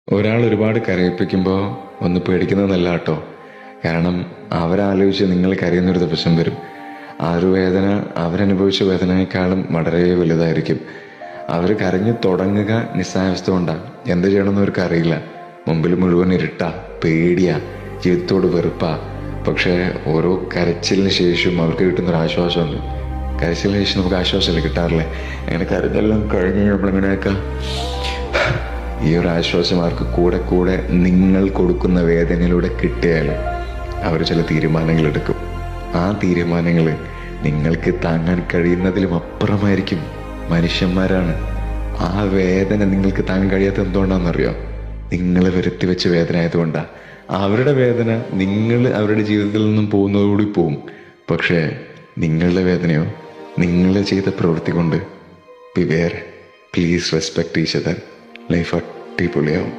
ഒരാൾ ഒരുപാട് കരയിപ്പിക്കുമ്പോൾ ഒന്ന് പേടിക്കുന്നതല്ല കേട്ടോ. കാരണം അവരാലോചിച്ച് നിങ്ങൾ കരയുന്നൊരു ദിവസം വരും. ആ ഒരു വേദന അവരനുഭവിച്ച വേദനയെക്കാളും വളരെ വലുതായിരിക്കും. അവർ കരഞ്ഞു തുടങ്ങുക നിസ്സായാവസ്ഥ കൊണ്ടാണ്. എന്ത് ചെയ്യണമെന്ന് അവർക്ക് അറിയില്ല. മുമ്പിൽ മുഴുവൻ ഇരുട്ടാ, പേടിയാ, ജീവിതത്തോട് വെറുപ്പാ. പക്ഷേ ഓരോ കരച്ചിലിന് ശേഷം അവർക്ക് കിട്ടുന്നൊരു ആശ്വാസമുണ്ട്. കരച്ചിലിന് ശേഷം നമുക്ക് ആശ്വാസമല്ലേ കിട്ടാറില്ലേ? അങ്ങനെ കരഞ്ഞെല്ലാം കഴിഞ്ഞ് നമ്മളിങ്ങനെയൊക്കെ ഈ ഒരു ആശ്വാസം അവർക്ക് കൂടെ കൂടെ നിങ്ങൾ കൊടുക്കുന്ന വേദനയിലൂടെ കിട്ടിയാൽ അവർ ചില തീരുമാനങ്ങൾ എടുക്കും. ആ തീരുമാനങ്ങൾ നിങ്ങൾക്ക് താങ്ങാൻ കഴിയുന്നതിലും അപ്പുറമായിരിക്കും. മനുഷ്യന്മാരാണ്. ആ വേദന നിങ്ങൾക്ക് താങ്ങാൻ കഴിയാത്ത എന്തുകൊണ്ടാണെന്നറിയോ? നിങ്ങൾ വരുത്തി വെച്ച വേദന ആയതുകൊണ്ടാണ്. അവരുടെ വേദന നിങ്ങൾ അവരുടെ ജീവിതത്തിൽ നിന്നും പോകുന്നതോടുകൂടി പോവും. പക്ഷേ നിങ്ങളുടെ വേദനയോ നിങ്ങൾ ചെയ്ത പ്രവൃത്തി കൊണ്ട് beware. Please respect each other. Life അടിപൊളിയാവും.